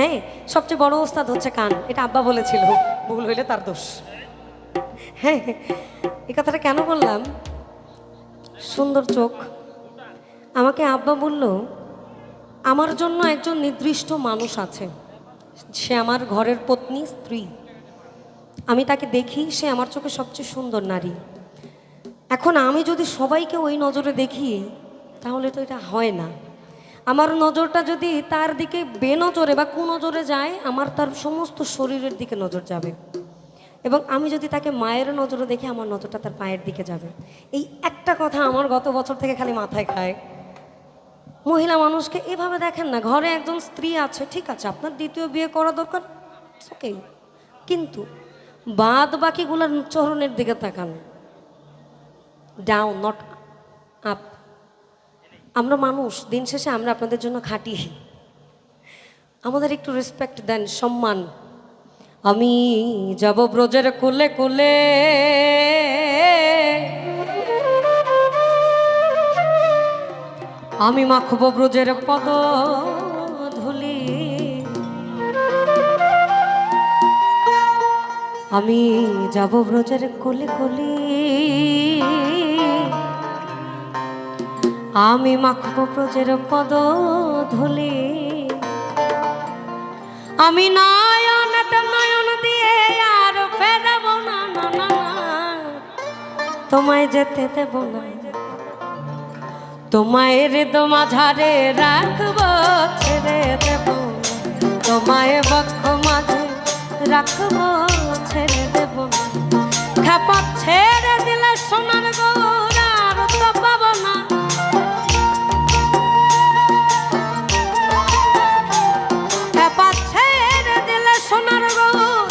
হ্যাঁ, সবচেয়ে বড় ওস্তাদ হচ্ছে কান, এটা আব্বা বলেছিল, ভুল হইলে তার দোষ। হ্যাঁ, এই কথাটা কেন বললাম? সুন্দর চোখ। আমাকে আব্বা বলল, আমার জন্য একজন নির্দিষ্ট মানুষ আছে, সে আমার ঘরের পত্নী, স্ত্রী। আমি তাকে দেখি, সে আমার চোখে সবচেয়ে সুন্দর নারী। এখন আমি যদি সবাইকে ওই নজরে দেখি, তাহলে তো এটা হয় না। আমার নজরটা যদি তার দিকে বেনজরে বা কুনজরে যায়, আমার তার সমস্ত শরীরের দিকে নজর যাবে। এবং আমি যদি তাকে মায়ের নজরে দেখি, আমার নজরটা তার পায়ের দিকে যাবে। এই একটা কথা আমার গত বছর থেকে খালি মাথায় খায়। মহিলা মানুষকে এভাবে দেখেন না। ঘরে একজন স্ত্রী আছে, ঠিক আছে, আপনার দ্বিতীয় বিয়ে করা দরকার, ওকে, কিন্তু বাদ বাকিগুলোর চরণের দিকে তাকান, ডাউন, নট আপ। আমরা মানুষ, দিন শেষে আমরা আপনাদের জন্য খাটি, আমাদের একটু রেসপেক্ট দেন, সম্মান। আমি যাব ব্রজের কোলে কোলে, আমি মাখব ব্রজের পদ ধুলি, আমি যাব ব্রজের কোলে কোলে, আমি মাখব ব্রজের পদ ধুলি। আমি নয়নতে নয়ন দিয়ে আর ফেরাব না, না না না, তোমায় যেতে দেব না, তোমায় হৃদয় মাঝারে রাখব, ছেড়ে দেব, তোমায় বক্ষ মাঝে রাখব, ছেড়ে দেব না। খেপা ছেড়ে দিলে সোনার গৌর আর তো পাব না, খেপা ছেড়ে দিলে সোনার গৌর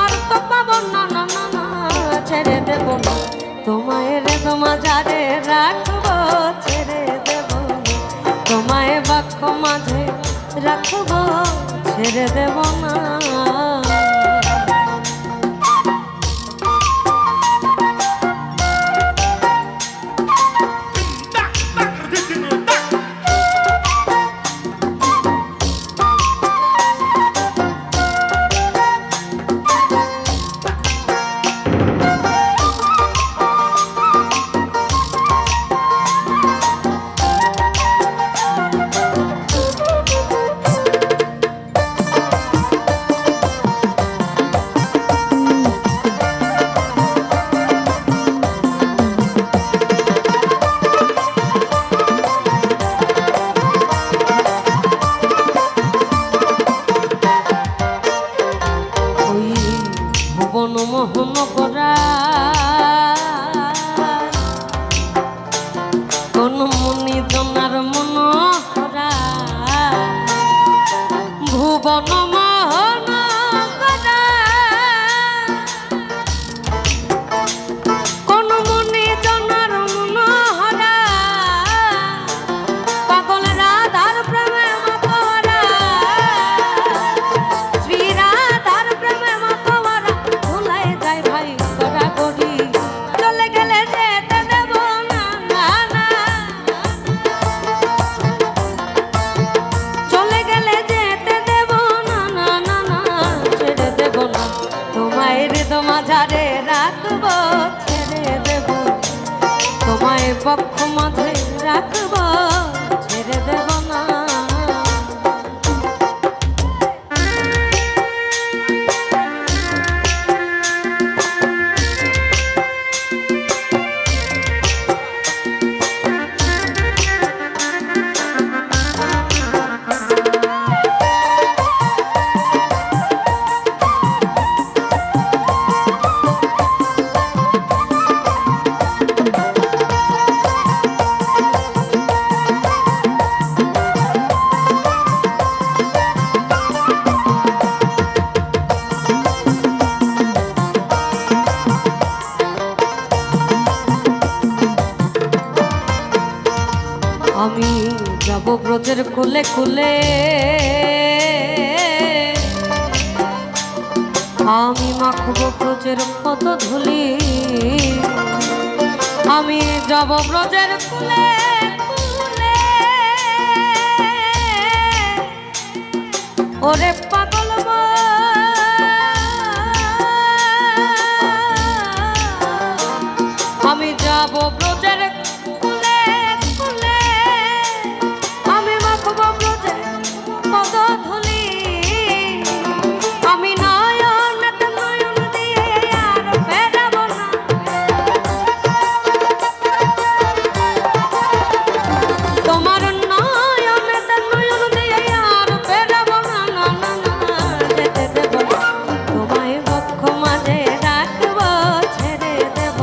আর তো পাব না, না না না, ছেড়ে দেব না, তোমায় হৃদয় মাঝারে রাখব, ছেড়ে দেব, তোমায় বক্ষ মাঝে রাখব, ছেড়ে দেব না। মোহন করা কোন মুনি জনার মন করা, ভুবন মোহন করা কোন মুনি জনার মন হরা, পাগল রাধার প্রেমে মতরা, শ্রী রাধার প্রেমে মতরা, ভুলাই যায় ভাই করা করি, চলে গেলে যেতে দেব না, না না, চলে গেলে যেতে দেব না, না না না, ছেড়ে দেব না, তোমায় হৃদয় মাঝারে রাখব, ছেড়ে দেব, তোমায় পক্ষ মাঝে রাখব, ছেড়ে দেব না। আমি যাব ব্রজের কোলে কোলে, আমি মাখব ব্রজের পদ ধুলি, আমি যাব ব্রজের কোলে কোলে, ওরে পাগল আমি যাব ব্রজের কুলে কুলে, আমি মাখব ব্রজের পদধূলি, আমি নয়ন নয়ন দিয়ে আর ফেরাব না। তোমার নয়ন নয়ন দিয়ে আর ফেরাব না, না না না যেতে দেব না। তোমায় বক্ষ মাঝে রাখব ছেড়ে দেব,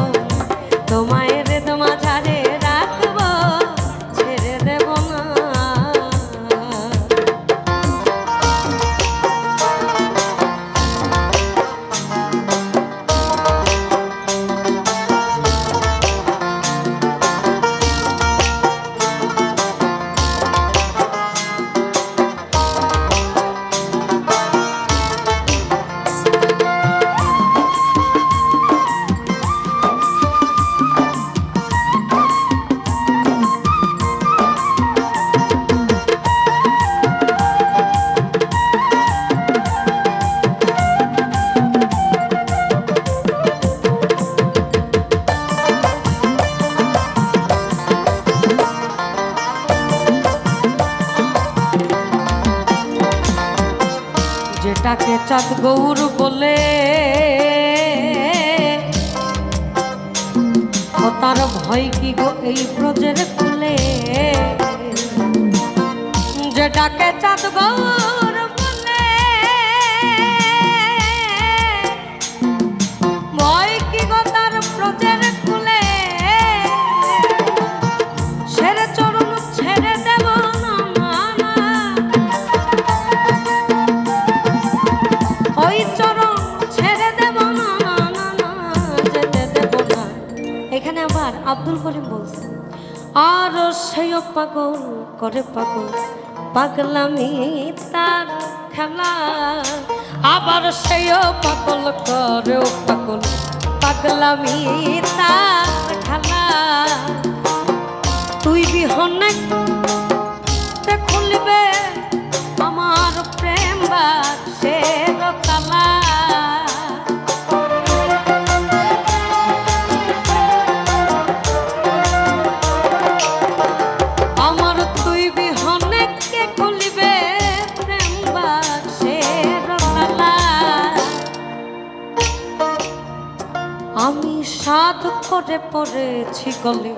তোমায় হৃদ মাঝারে রাখব ছেড়ে দেব না। যেটাকে চাঁদ গৌর বলে ও তার ভয় কি গো এই ব্রজের কুলে, যেটাকে চাঁদ গৌর বলে ভয় কি গো তার ব্রজের কুলে, সেরে চরণ ছেড়ে দেব না, না না ওই চরণ ছেড়ে দেব না, না না না যেতে দেব না। এখানে আবার আব্দুল করিম বলছে আর সেই পাগল করে পাগল পাগলামি তার খেলা, আবার সেই পাগল করে পাগল পাগলামি তার খেলা। তুই বিহনে খুলবে আমার প্রেম বাক্সের তালা, আমার তুই বিহনে কে খুলবে প্রেম বাক্সের তালা। আমি সাধ করে পড়েছি গলে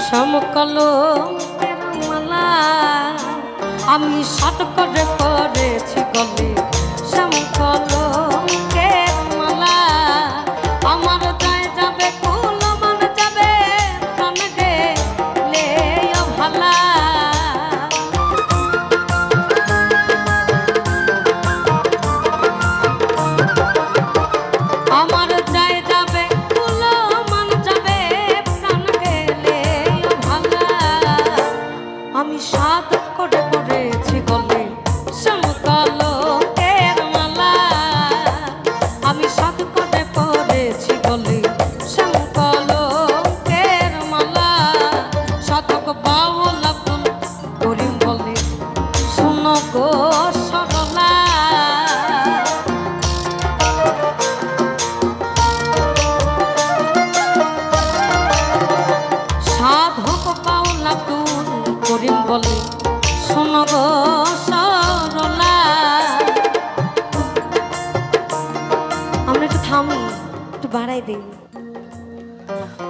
সমকলঙ্কের মালা, আমি সাধ করে পড়েছি গলে সমকলঙ্কের মালা। আমার যায় যাবে কুল মান যাবে প্রাণ গেলে ভালা, আমার যায় যাবে কুল মান যাবে প্রাণ গেলে ভালা। আমি সাধ করে পড়েছি গলে সমকলঙ্কের মালা, আমি সাধ করে পড়েছি গলে সমকলঙ্কের মালা। সাধক বাউল আব্দুল করিম বলে শোনো গো সরলা, সাধক বাউল আব্দুল করিম বলে শোনো গো সরলা। আমরা একটু থামি, একটু বাড়াই দিই।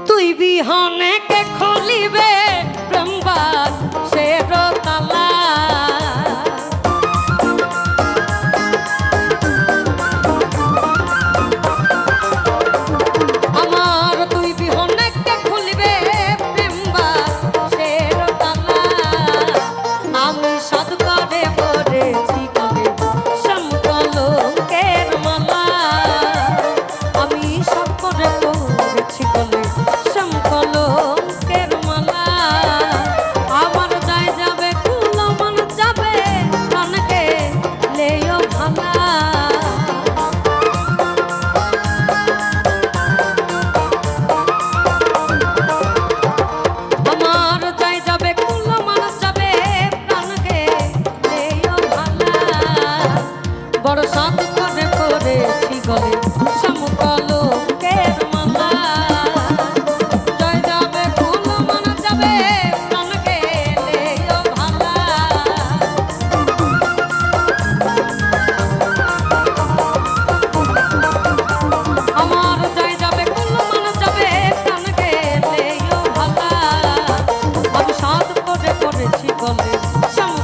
তুই বিহনে কে খুলিবে প্রেম বাক্সের তালা, আমার তুই বিহনে কে খুলিবে প্রেম বাক্সের তালা। আমি সাধ করে পড়েছি গলে সমকলঙ্কের মালা, আমি সাধ করে পড়েছি গলে সমকলঙ্কের মালা। বড় সাধ করে করেছি গলে সমকলঙ্কের মালা। জয় যাবে ফুল মান যাবে প্রাণ গেলেও ভালা। আমার জয় যাবে ফুল মান যাবে প্রাণ গেলেও ভালা। আমি সাধ করে করেছি গলে সম